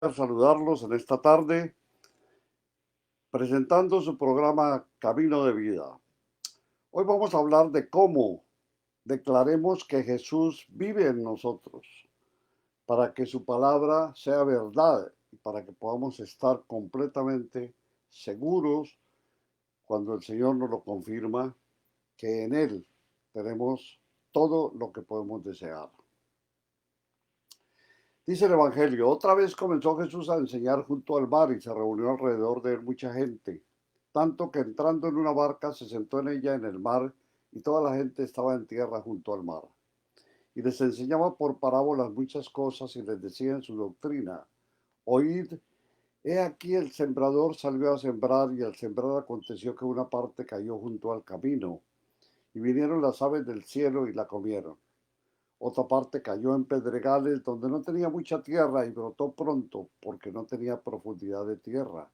Saludarlos en esta tarde presentando su programa Camino de Vida. Hoy vamos a hablar de cómo declaremos que Jesús vive en nosotros para que su palabra sea verdad y para que podamos estar completamente seguros cuando el Señor nos lo confirma que en Él tenemos todo lo que podemos desear. Dice el Evangelio, otra vez comenzó Jesús a enseñar junto al mar y se reunió alrededor de él mucha gente, tanto que entrando en una barca se sentó en ella en el mar y toda la gente estaba en tierra junto al mar. Y les enseñaba por parábolas muchas cosas y les decía en su doctrina, oíd, he aquí el sembrador salió a sembrar y al sembrar aconteció que una parte cayó junto al camino y vinieron las aves del cielo y la comieron. Otra parte cayó en pedregales donde no tenía mucha tierra y brotó pronto porque no tenía profundidad de tierra.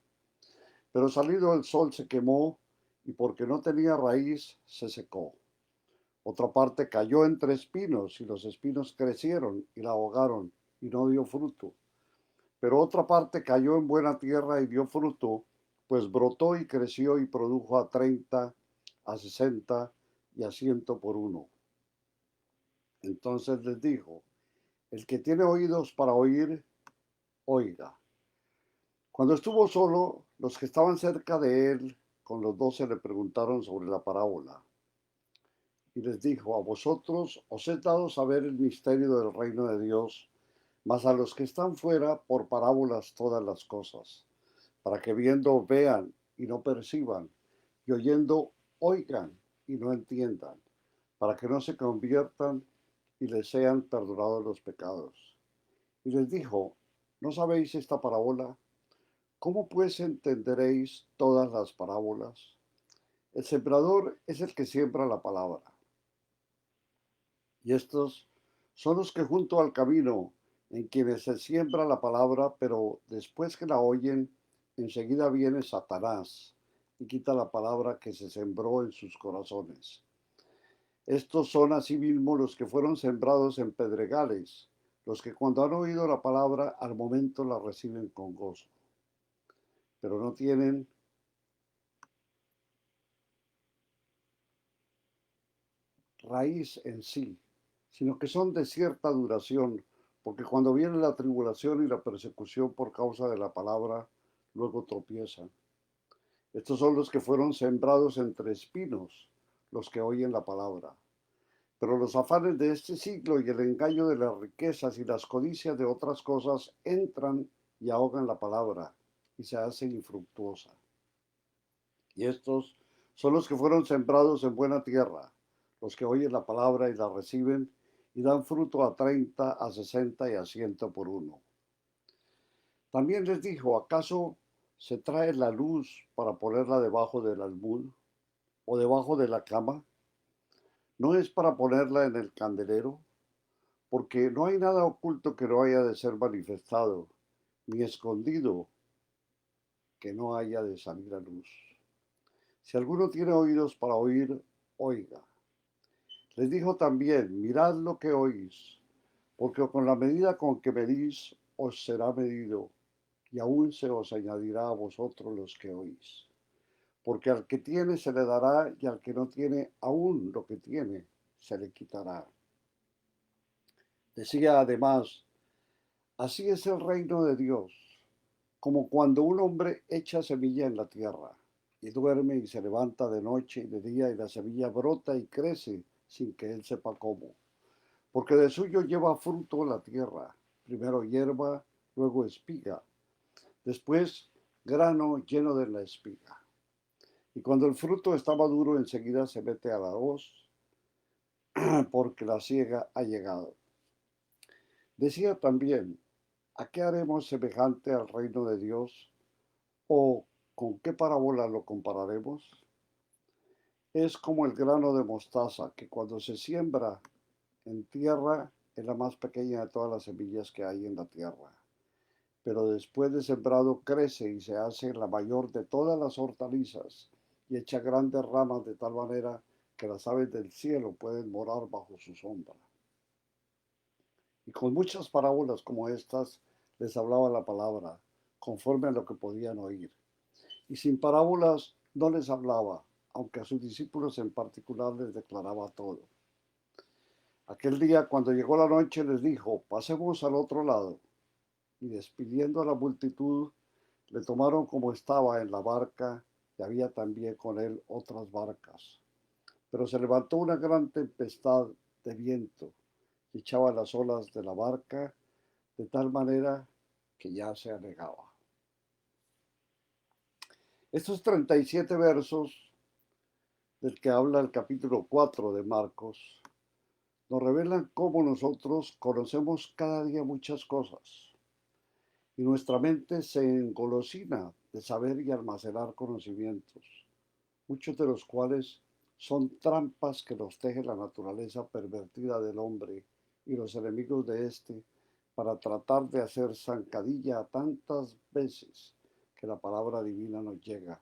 Pero salido el sol se quemó y porque no tenía raíz se secó. Otra parte cayó entre espinos y los espinos crecieron y la ahogaron y no dio fruto. Pero otra parte cayó en buena tierra y dio fruto, pues brotó y creció y produjo a 30, a 60 y a 100 por uno. Entonces les dijo, el que tiene oídos para oír, oiga. Cuando estuvo solo, los que estaban cerca de él con los 12 le preguntaron sobre la parábola. Y les dijo, a vosotros os he dado saber el misterio del reino de Dios, mas a los que están fuera por parábolas todas las cosas, para que viendo vean y no perciban, y oyendo oigan y no entiendan, para que no se conviertan y les sean perdonados los pecados. Y les dijo, ¿no sabéis esta parábola? ¿Cómo pues entenderéis todas las parábolas? El sembrador es el que siembra la palabra. Y estos son los que junto al camino en quienes se siembra la palabra, pero después que la oyen, enseguida viene Satanás y quita la palabra que se sembró en sus corazones. Estos son asimismo los que fueron sembrados en pedregales, los que cuando han oído la palabra al momento la reciben con gozo, pero no tienen raíz en sí, sino que son de cierta duración, porque cuando viene la tribulación y la persecución por causa de la palabra, luego tropiezan. Estos son los que fueron sembrados entre espinos, los que oyen la palabra. Pero los afanes de este siglo y el engaño de las riquezas y las codicias de otras cosas entran y ahogan la palabra y se hace infructuosa. Y estos son los que fueron sembrados en buena tierra, los que oyen la palabra y la reciben y dan fruto a 30, a 60 y a 100 por uno. También les dijo, ¿acaso se trae la luz para ponerla debajo del almud o debajo de la cama? ¿No es para ponerla en el candelero? Porque no hay nada oculto que no haya de ser manifestado, ni escondido que no haya de salir a luz. Si alguno tiene oídos para oír, oiga. Les dijo también, mirad lo que oís, porque con la medida con que medís os será medido, y aún se os añadirá a vosotros los que oís. Porque al que tiene se le dará, y al que no tiene aún lo que tiene se le quitará. Decía además, así es el reino de Dios, como cuando un hombre echa semilla en la tierra, y duerme y se levanta de noche y de día, y la semilla brota y crece sin que él sepa cómo. Porque de suyo lleva fruto la tierra, primero hierba, luego espiga, después grano lleno de la espiga. Y cuando el fruto está maduro, enseguida se mete a la hoz, porque la siega ha llegado. Decía también, ¿a qué haremos semejante al reino de Dios? ¿O con qué parábola lo compararemos? Es como el grano de mostaza, que cuando se siembra en tierra es la más pequeña de todas las semillas que hay en la tierra. Pero después de sembrado crece y se hace la mayor de todas las hortalizas y echa grandes ramas de tal manera que las aves del cielo pueden morar bajo su sombra. Y con muchas parábolas como estas les hablaba la palabra, conforme a lo que podían oír. Y sin parábolas no les hablaba, aunque a sus discípulos en particular les declaraba todo. Aquel día, cuando llegó la noche, les dijo, pasemos al otro lado. Y despidiendo a la multitud, le tomaron como estaba en la barca, y había también con él otras barcas. Pero se levantó una gran tempestad de viento y echaba las olas de la barca de tal manera que ya se anegaba. Estos 37 versos del que habla el capítulo 4 de Marcos nos revelan cómo nosotros conocemos cada día muchas cosas y nuestra mente se engolosina de saber y almacenar conocimientos, muchos de los cuales son trampas que nos teje la naturaleza pervertida del hombre y los enemigos de éste para tratar de hacer zancadilla tantas veces que la palabra divina nos llega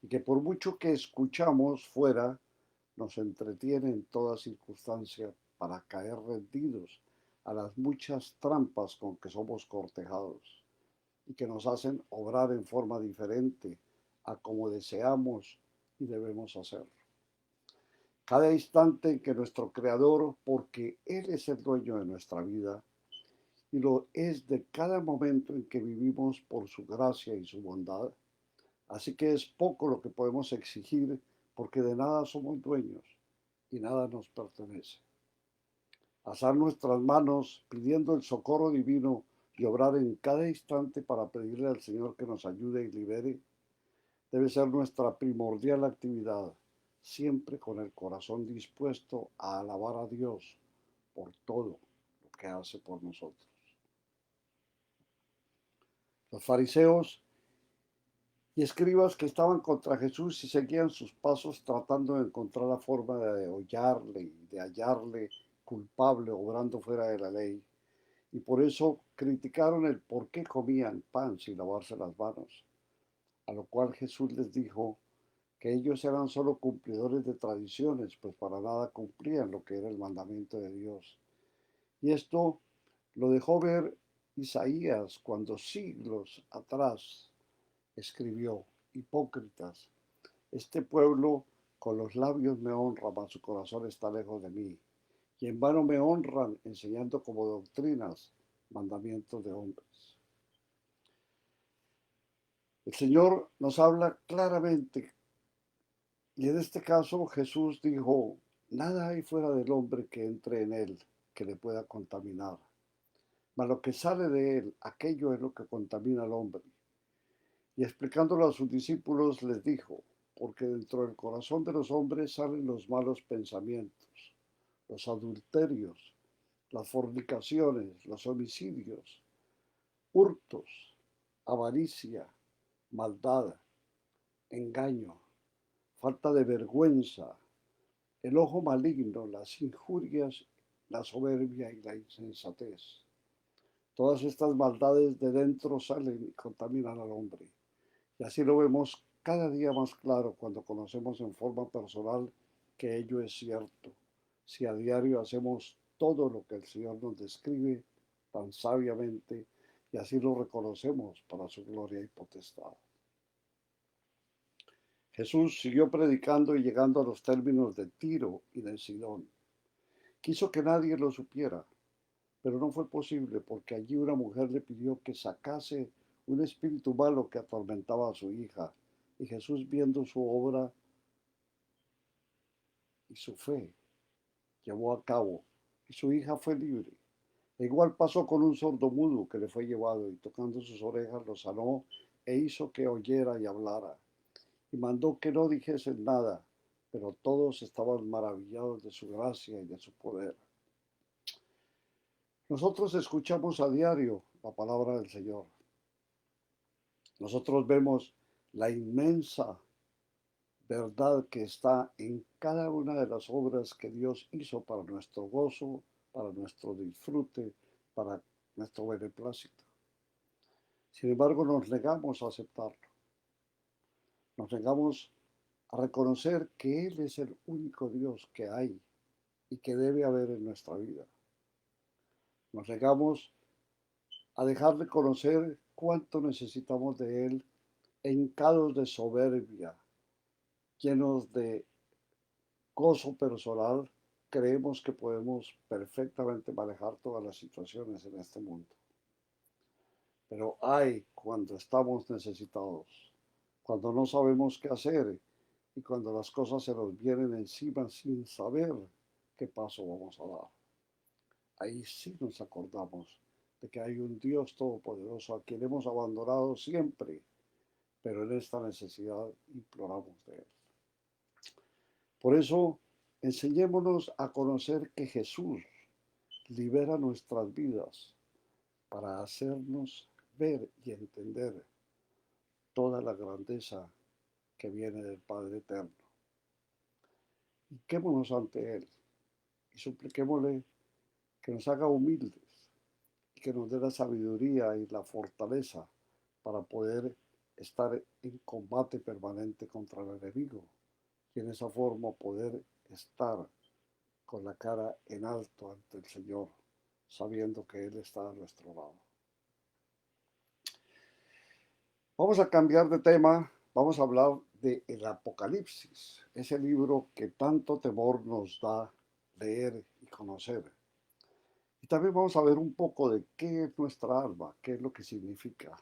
y que por mucho que escuchamos fuera, nos entretiene en toda circunstancia para caer rendidos a las muchas trampas con que somos cortejados y que nos hacen obrar en forma diferente a como deseamos y debemos hacer. Cada instante en que nuestro Creador, porque Él es el dueño de nuestra vida, y lo es de cada momento en que vivimos por su gracia y su bondad, así que es poco lo que podemos exigir porque de nada somos dueños y nada nos pertenece. Alzar nuestras manos pidiendo el socorro divino y obrar en cada instante para pedirle al Señor que nos ayude y libere, debe ser nuestra primordial actividad, siempre con el corazón dispuesto a alabar a Dios por todo lo que hace por nosotros. Los fariseos y escribas que estaban contra Jesús y seguían sus pasos tratando de encontrar la forma de hollarle y de hallarle culpable obrando fuera de la ley. Y por eso criticaron el por qué comían pan sin lavarse las manos. A lo cual Jesús les dijo que ellos eran solo cumplidores de tradiciones, pues para nada cumplían lo que era el mandamiento de Dios. Y esto lo dejó ver Isaías cuando siglos atrás escribió, hipócritas, este pueblo con los labios me honra, mas su corazón está lejos de mí. Y en vano me honran enseñando como doctrinas mandamientos de hombres. El Señor nos habla claramente y en este caso Jesús dijo, nada hay fuera del hombre que entre en él que le pueda contaminar. Mas lo que sale de él, aquello es lo que contamina al hombre. Y explicándolo a sus discípulos les dijo, porque dentro del corazón de los hombres salen los malos pensamientos, los adulterios, las fornicaciones, los homicidios, hurtos, avaricia, maldad, engaño, falta de vergüenza, el ojo maligno, las injurias, la soberbia y la insensatez. Todas estas maldades de dentro salen y contaminan al hombre. Y así lo vemos cada día más claro cuando conocemos en forma personal que ello es cierto. Si a diario hacemos todo lo que el Señor nos describe tan sabiamente y así lo reconocemos para su gloria y potestad. Jesús siguió predicando y llegando a los términos de Tiro y de Sidón. Quiso que nadie lo supiera, pero no fue posible porque allí una mujer le pidió que sacase un espíritu malo que atormentaba a su hija. Y Jesús, viendo su obra y su fe, llevó a cabo, y su hija fue libre. E igual pasó con un sordomudo que le fue llevado, y tocando sus orejas lo sanó e hizo que oyera y hablara. Y mandó que no dijesen nada, pero todos estaban maravillados de su gracia y de su poder. Nosotros escuchamos a diario la palabra del Señor. Nosotros vemos la inmensa verdad que está en cada una de las obras que Dios hizo para nuestro gozo, para nuestro disfrute, para nuestro beneplácito. Sin embargo, nos negamos a aceptarlo. Nos negamos a reconocer que Él es el único Dios que hay y que debe haber en nuestra vida. Nos negamos a dejar de conocer cuánto necesitamos de Él, hincados de soberbia, llenos de gozo personal, creemos que podemos perfectamente manejar todas las situaciones en este mundo. Pero hay cuando estamos necesitados, cuando no sabemos qué hacer y cuando las cosas se nos vienen encima sin saber qué paso vamos a dar. Ahí sí nos acordamos de que hay un Dios todopoderoso a quien hemos abandonado siempre, pero en esta necesidad imploramos de Él. Por eso, enseñémonos a conocer que Jesús libera nuestras vidas para hacernos ver y entender toda la grandeza que viene del Padre Eterno. Hinquémonos ante Él y supliquémosle que nos haga humildes y que nos dé la sabiduría y la fortaleza para poder estar en combate permanente contra el enemigo y en esa forma poder estar con la cara en alto ante el Señor, sabiendo que Él está a nuestro lado. Vamos a cambiar de tema, vamos a hablar de el Apocalipsis, ese libro que tanto temor nos da leer y conocer. Y también vamos a ver un poco de qué es nuestra alma, qué es lo que significa,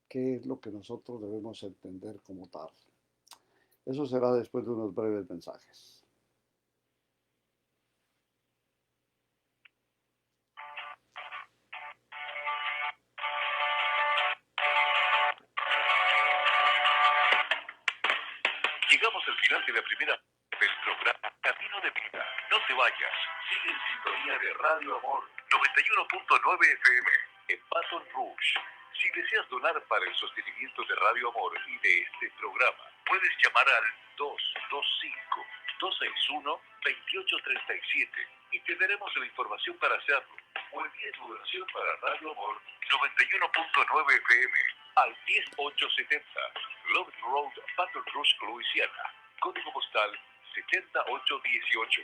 qué es lo que nosotros debemos entender como tal. Eso será después de unos breves mensajes. Llegamos al final de la primera del programa Camino de Vida. No te vayas. Sigue en sintonía de Radio Amor 91.9 FM en Baton Rouge. Si deseas donar para el sostenimiento de Radio Amor y de este programa, puedes llamar al 225-261-2837 y te daremos la información para hacerlo. O envíe tu donación para Radio Amor 91.9 FM al 10870 Love Road, Baton Rouge, Louisiana. Código postal 70818.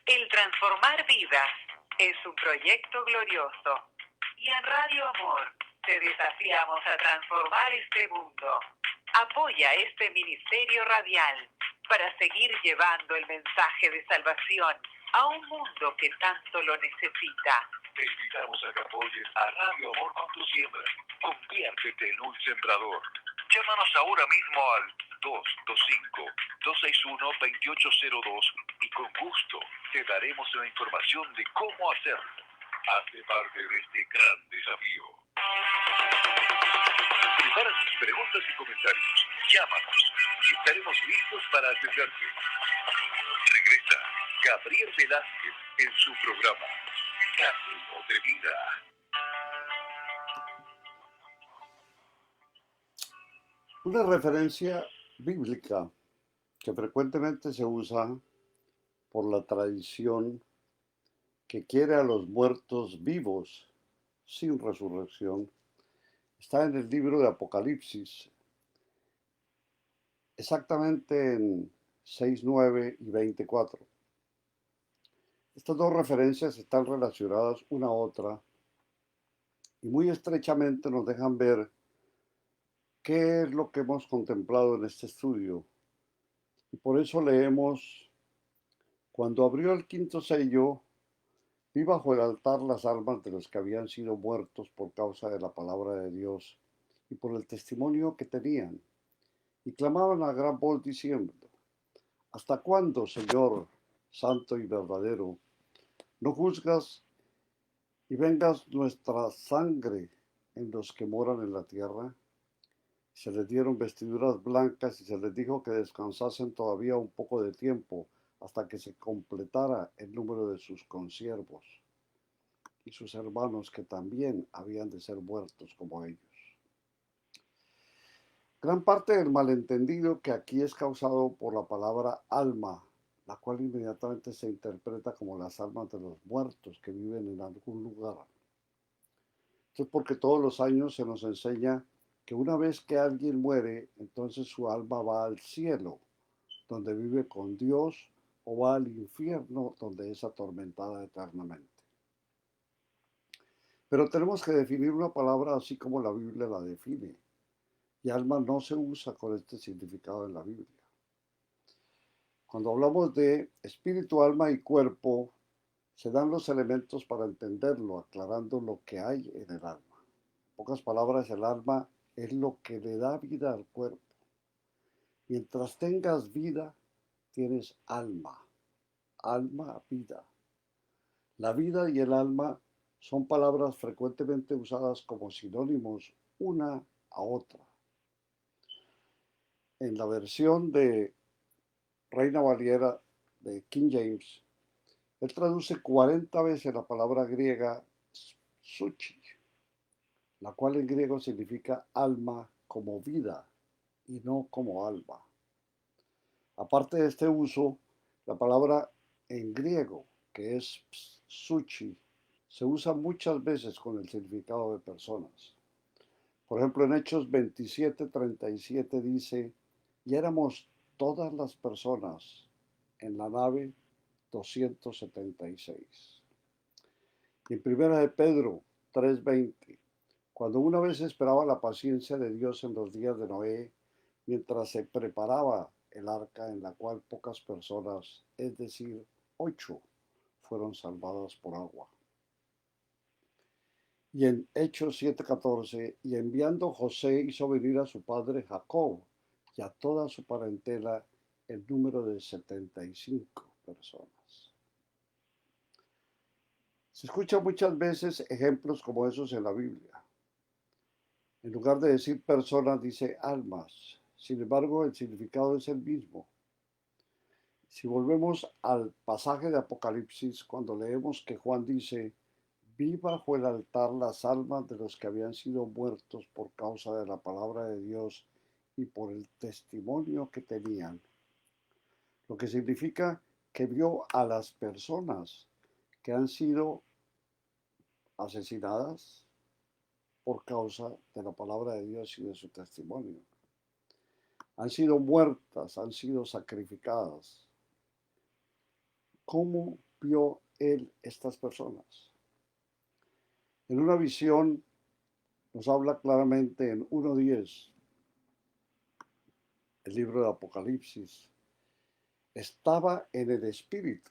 El transformar vidas es un proyecto glorioso. Y en Radio Amor te desafiamos a transformar este mundo. Apoya este ministerio radial para seguir llevando el mensaje de salvación a un mundo que tanto lo necesita. Te invitamos a que apoyes a Radio Amor con tu siembra. Conviértete en un sembrador. Llámanos ahora mismo al 225-261-2802 y con gusto te daremos la información de cómo hacerlo. Hazte parte de este gran desafío. Prepara tus preguntas y comentarios. Llámanos y estaremos listos para atenderte. Regresa Gabriel Velázquez en su programa Camino de Vida. Una referencia bíblica que frecuentemente se usa por la tradición que quiere a los muertos vivos sin resurrección está en el libro de Apocalipsis, exactamente en 6, 9 y 24. Estas dos referencias están relacionadas una a otra y muy estrechamente nos dejan ver qué es lo que hemos contemplado en este estudio. Y por eso leemos: cuando abrió el quinto sello, vi bajo el altar las almas de los que habían sido muertos por causa de la palabra de Dios y por el testimonio que tenían, y clamaban a gran voz diciendo: ¿hasta cuándo, Señor, santo y verdadero, no juzgas y vengas nuestra sangre en los que moran en la tierra? Se les dieron vestiduras blancas y se les dijo que descansasen todavía un poco de tiempo hasta que se completara el número de sus consiervos y sus hermanos que también habían de ser muertos como ellos. Gran parte del malentendido que aquí es causado por la palabra alma, la cual inmediatamente se interpreta como las almas de los muertos que viven en algún lugar. Esto es porque todos los años se nos enseña que una vez que alguien muere, entonces su alma va al cielo, donde vive con Dios o va al infierno donde es atormentada eternamente. Pero tenemos que definir una palabra así como la Biblia la define. Y alma no se usa con este significado en la Biblia. Cuando hablamos de espíritu, alma y cuerpo, se dan los elementos para entenderlo, aclarando lo que hay en el alma. En pocas palabras, el alma es lo que le da vida al cuerpo. Mientras tengas vida, tienes alma. Alma, vida. La vida y el alma son palabras frecuentemente usadas como sinónimos una a otra. En la versión de Reina Valera de King James, él traduce 40 veces la palabra griega suchi, la cual en griego significa alma como vida y no como alma. Aparte de este uso, la palabra en griego, que es suchi, se usa muchas veces con el significado de personas. Por ejemplo, en Hechos 27:37 dice, y éramos todas las personas en la nave 276. Y en primera de Pedro 3:20, cuando una vez esperaba la paciencia de Dios en los días de Noé, mientras se preparaba el arca en la cual pocas personas, es decir, 8, fueron salvadas por agua. Y en Hechos 7:14, y enviando José hizo venir a su padre Jacob y a toda su parentela el número de 75 personas. Se escuchan muchas veces ejemplos como esos en la Biblia. En lugar de decir personas, dice almas. Sin embargo, el significado es el mismo. Si volvemos al pasaje de Apocalipsis, cuando leemos que Juan dice, vi bajo el altar las almas de los que habían sido muertos por causa de la palabra de Dios y por el testimonio que tenían. Lo que significa que vio a las personas que han sido asesinadas por causa de la palabra de Dios y de su testimonio. Han sido muertas, han sido sacrificadas. ¿Cómo vio él estas personas? En una visión nos habla claramente en 1:10, el libro de Apocalipsis. Estaba en el Espíritu.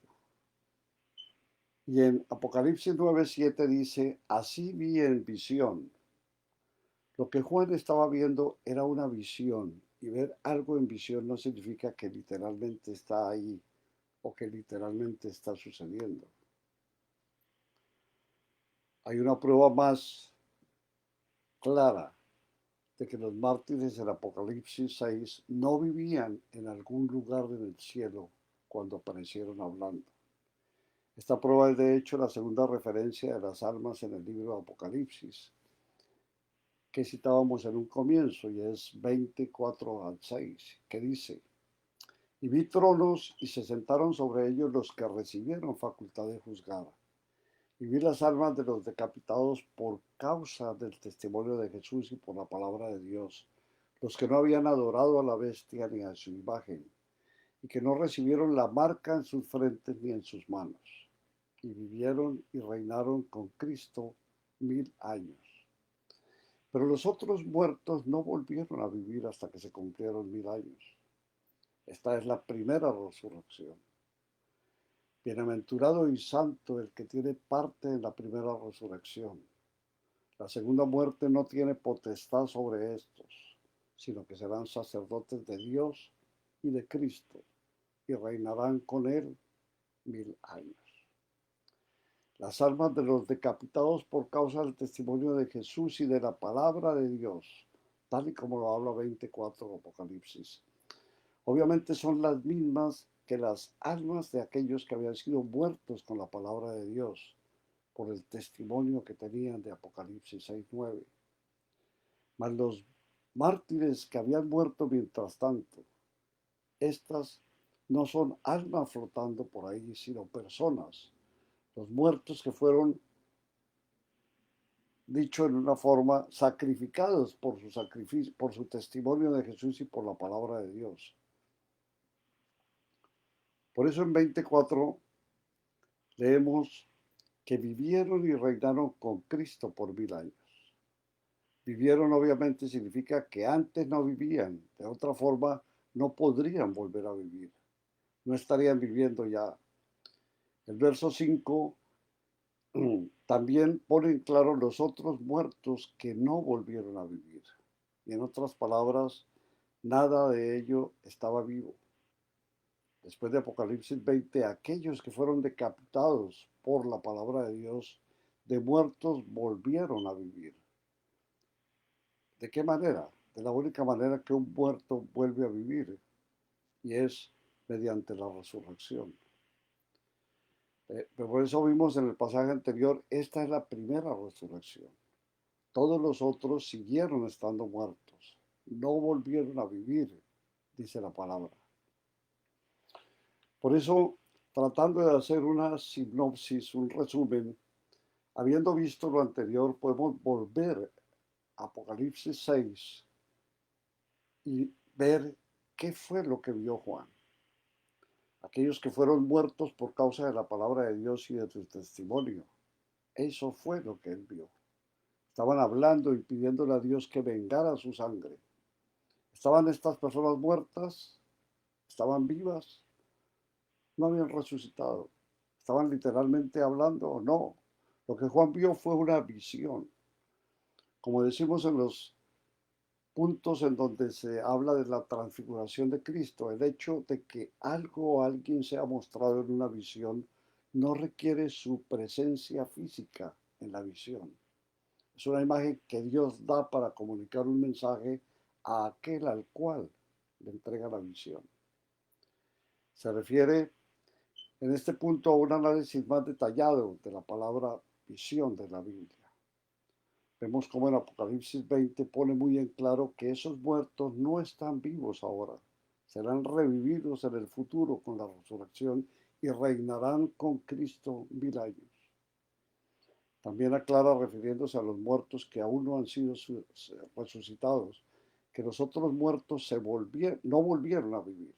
Y en Apocalipsis 9:7 dice, así vi en visión. Lo que Juan estaba viendo era una visión. Y ver algo en visión no significa que literalmente está ahí o que literalmente está sucediendo. Hay una prueba más clara de que los mártires del Apocalipsis 6 no vivían en algún lugar en el cielo cuando aparecieron hablando. Esta prueba es de hecho la segunda referencia de las almas en el libro de Apocalipsis, que citábamos en un comienzo, y es 24:6, que dice, y vi tronos y se sentaron sobre ellos los que recibieron facultad de juzgar. Y vi las almas de los decapitados por causa del testimonio de Jesús y por la palabra de Dios, los que no habían adorado a la bestia ni a su imagen, y que no recibieron la marca en sus frentes ni en sus manos, y vivieron y reinaron con Cristo 1000 años. Pero los otros muertos no volvieron a vivir hasta que se cumplieron 1000 años. Esta es la primera resurrección. Bienaventurado y santo el que tiene parte en la primera resurrección. La segunda muerte no tiene potestad sobre estos, sino que serán sacerdotes de Dios y de Cristo, y reinarán con él 1000 años. Las almas de los decapitados por causa del testimonio de Jesús y de la palabra de Dios, tal y como lo habla 24 Apocalipsis, obviamente son las mismas que las almas de aquellos que habían sido muertos con la palabra de Dios por el testimonio que tenían de Apocalipsis 6:9. Mas los mártires que habían muerto mientras tanto, estas no son almas flotando por ahí, sino personas. Los muertos que fueron, dicho en una forma, sacrificados por su sacrificio, por su testimonio de Jesús y por la palabra de Dios. Por eso en 24 leemos que vivieron y reinaron con Cristo por 1000 años. Vivieron obviamente significa que antes no vivían, de otra forma no podrían volver a vivir, no estarían viviendo ya. El verso 5 también pone en claro los otros muertos que no volvieron a vivir. Y en otras palabras, nada de ello estaba vivo. Después de Apocalipsis 20, aquellos que fueron decapitados por la palabra de Dios, de muertos volvieron a vivir. ¿De qué manera? De la única manera que un muerto vuelve a vivir, y es mediante la resurrección. Por eso vimos en el pasaje anterior, esta es la primera resurrección. Todos los otros siguieron estando muertos, no volvieron a vivir, dice la palabra. Por eso, tratando de hacer una sinopsis, un resumen, habiendo visto lo anterior, podemos volver a Apocalipsis 6 y ver qué fue lo que vio Juan. Aquellos que fueron muertos por causa de la palabra de Dios y de su testimonio. Eso fue lo que él vio. Estaban hablando y pidiéndole a Dios que vengara su sangre. ¿Estaban estas personas muertas? ¿Estaban vivas? No habían resucitado. ¿Estaban literalmente hablando o no? Lo que Juan vio fue una visión. Como decimos en los puntos en donde se habla de la transfiguración de Cristo, el hecho de que algo o alguien sea mostrado en una visión no requiere su presencia física en la visión. Es una imagen que Dios da para comunicar un mensaje a aquel al cual le entrega la visión. Se refiere en este punto a un análisis más detallado de la palabra visión de la Biblia. Vemos cómo en Apocalipsis 20 pone muy en claro que esos muertos no están vivos ahora, serán revividos en el futuro con la resurrección y reinarán con Cristo 1000 años. También aclara, refiriéndose a los muertos que aún no han sido resucitados, que los otros muertos no volvieron a vivir,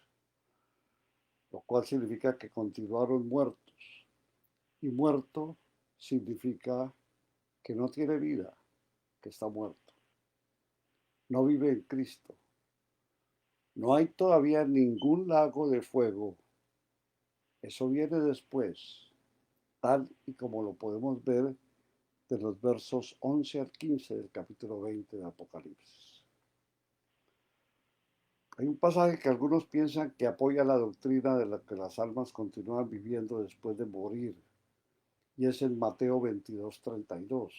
lo cual significa que continuaron muertos. Y muerto significa que no tiene vida, que está muerto. No vive en Cristo. No hay todavía ningún lago de fuego. Eso viene después, tal y como lo podemos ver de los versos 11 al 15 del capítulo 20 de Apocalipsis. Hay un pasaje que algunos piensan que apoya la doctrina de la que las almas continúan viviendo después de morir, y es en Mateo 22:32.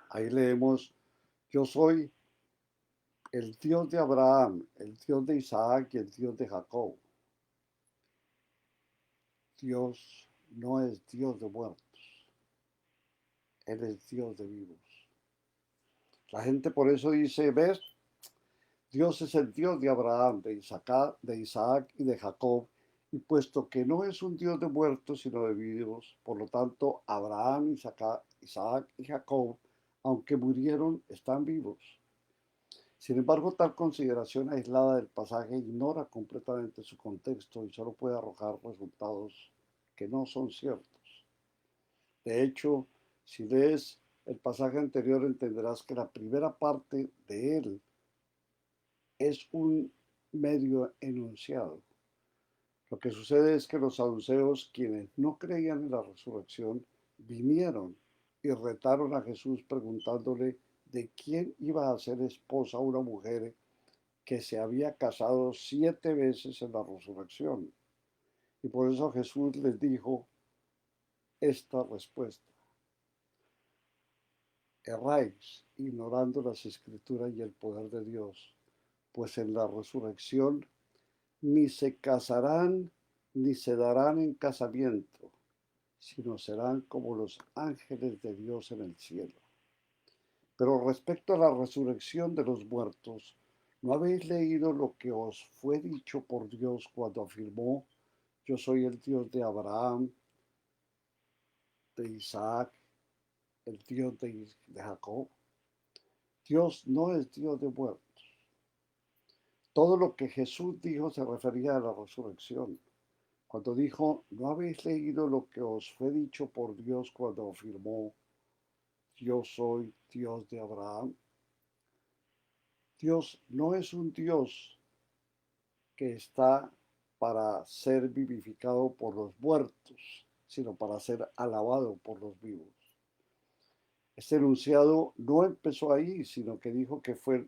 Ahí leemos: yo soy el Dios de Abraham, el Dios de Isaac y el Dios de Jacob. Dios no es Dios de muertos, Él es Dios de vivos. La gente por eso dice: ¿ves? Dios es el Dios de Abraham, de Isaac y de Jacob, y puesto que no es un Dios de muertos, sino de vivos, por lo tanto, Abraham, Isaac y Jacob, aunque murieron, están vivos. Sin embargo, tal consideración aislada del pasaje ignora completamente su contexto y solo puede arrojar resultados que no son ciertos. De hecho, si lees el pasaje anterior, entenderás que la primera parte de él es un medio enunciado. Lo que sucede es que los saduceos, quienes no creían en la resurrección, vinieron y retaron a Jesús preguntándole de quién iba a ser esposa una mujer que se había casado 7 veces en la resurrección. Y por eso Jesús les dijo esta respuesta: erráis, ignorando las escrituras y el poder de Dios, pues en la resurrección ni se casarán ni se darán en casamiento, sino serán como los ángeles de Dios en el cielo. Pero respecto a la resurrección de los muertos, ¿no habéis leído lo que os fue dicho por Dios cuando afirmó: yo soy el Dios de Abraham, de Isaac, el Dios de Jacob? Dios no es Dios de muertos. Todo lo que Jesús dijo se refería a la resurrección. Cuando dijo, ¿no habéis leído lo que os fue dicho por Dios cuando afirmó, yo soy Dios de Abraham? Dios no es un Dios que está para ser vivificado por los muertos, sino para ser alabado por los vivos. Este enunciado no empezó ahí, sino que dijo que fue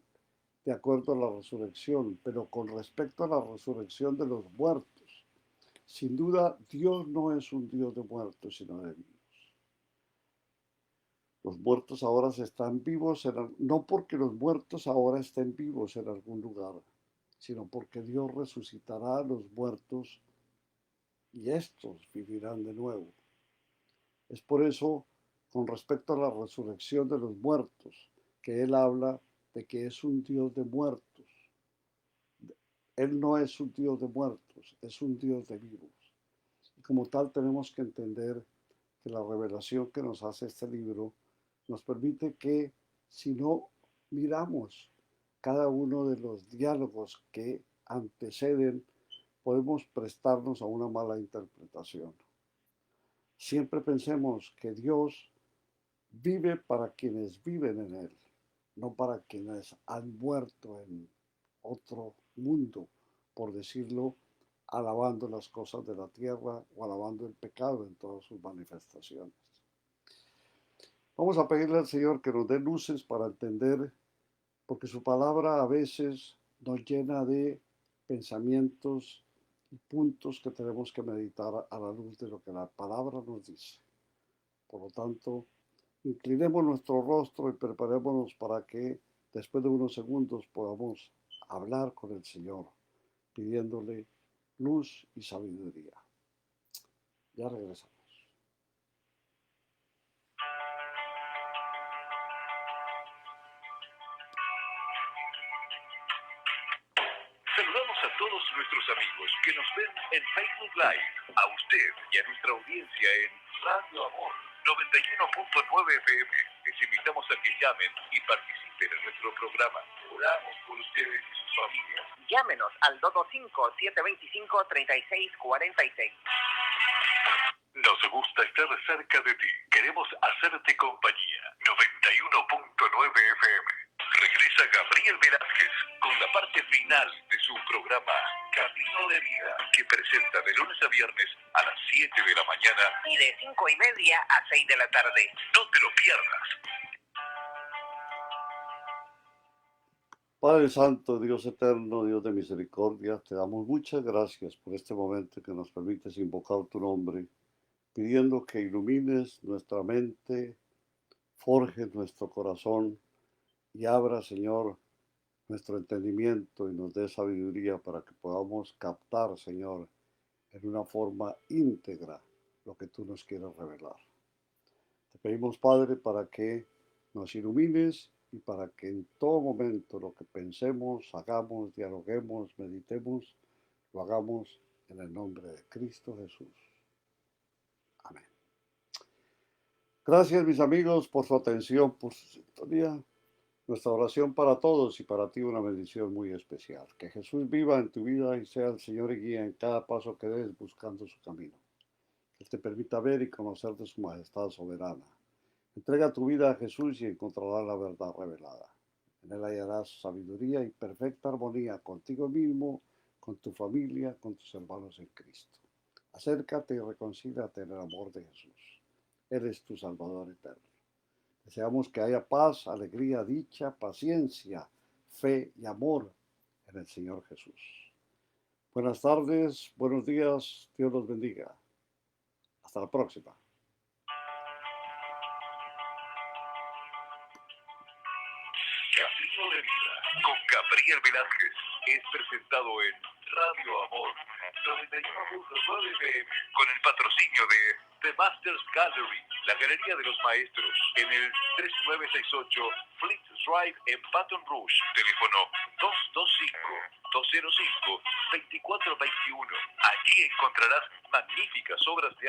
de acuerdo a la resurrección, pero con respecto a la resurrección de los muertos. Sin duda, Dios no es un Dios de muertos, sino de vivos. Los muertos ahora están vivos, no porque los muertos ahora estén vivos en algún lugar, sino porque Dios resucitará a los muertos y estos vivirán de nuevo. Es por eso, con respecto a la resurrección de los muertos, que Él habla de que es un Dios de muertos. Él no es un Dios de muertos, es un Dios de vivos. Y como tal tenemos que entender que la revelación que nos hace este libro nos permite que si no miramos cada uno de los diálogos que anteceden, podemos prestarnos a una mala interpretación. Siempre pensemos que Dios vive para quienes viven en Él, no para quienes han muerto en otro mundo, por decirlo, alabando las cosas de la tierra o alabando el pecado en todas sus manifestaciones. Vamos a pedirle al Señor que nos dé luces para entender, porque su palabra a veces nos llena de pensamientos y puntos que tenemos que meditar a la luz de lo que la palabra nos dice. Por lo tanto, inclinemos nuestro rostro y preparémonos para que después de unos segundos podamos hablar con el Señor, pidiéndole luz y sabiduría. Ya regresamos. Saludamos a todos nuestros amigos que nos ven en Facebook Live, a usted y a nuestra audiencia en Radio Amor 91.9 FM. Les invitamos a que llamen y participen en nuestro programa. Oramos por ustedes y sus familias. Llámenos al 225-725-3646. Nos gusta estar cerca de ti. Queremos hacerte compañía. 91.9 FM. Regresa Gabriel Velázquez con la parte final de su programa Camino de Vida, que presenta de lunes a viernes a las 7 de la mañana Y de 5:30 a 6 de la tarde. No te lo pierdas. Padre Santo, Dios eterno, Dios de misericordia, te damos muchas gracias por este momento que nos permites invocar tu nombre, pidiendo que ilumines nuestra mente, forjes nuestro corazón y abra, Señor, nuestro entendimiento y nos dé sabiduría para que podamos captar, Señor, en una forma íntegra lo que tú nos quieres revelar. Te pedimos, Padre, para que nos ilumines y para que en todo momento lo que pensemos, hagamos, dialoguemos, meditemos, lo hagamos en el nombre de Cristo Jesús. Amén. Gracias, mis amigos, por su atención, por su sintonía. Nuestra oración para todos y para ti una bendición muy especial. Que Jesús viva en tu vida y sea el Señor y guía en cada paso que des buscando su camino. Que Él te permita ver y conocer de su majestad soberana. Entrega tu vida a Jesús y encontrarás la verdad revelada. En Él hallarás sabiduría y perfecta armonía contigo mismo, con tu familia, con tus hermanos en Cristo. Acércate y reconcíliate en el amor de Jesús. Él es tu Salvador eterno. Deseamos que haya paz, alegría, dicha, paciencia, fe y amor en el Señor Jesús. Buenas tardes, buenos días, Dios los bendiga. Hasta la próxima. Camino de Vida con Gabriel Velázquez es presentado en Radio Amor 91.9 FM con el patrocinio de The Masters Gallery, la Galería de los Maestros, en el 3968 Fleet Drive en Baton Rouge. Teléfono 225-205-2421. Allí encontrarás magníficas obras de arte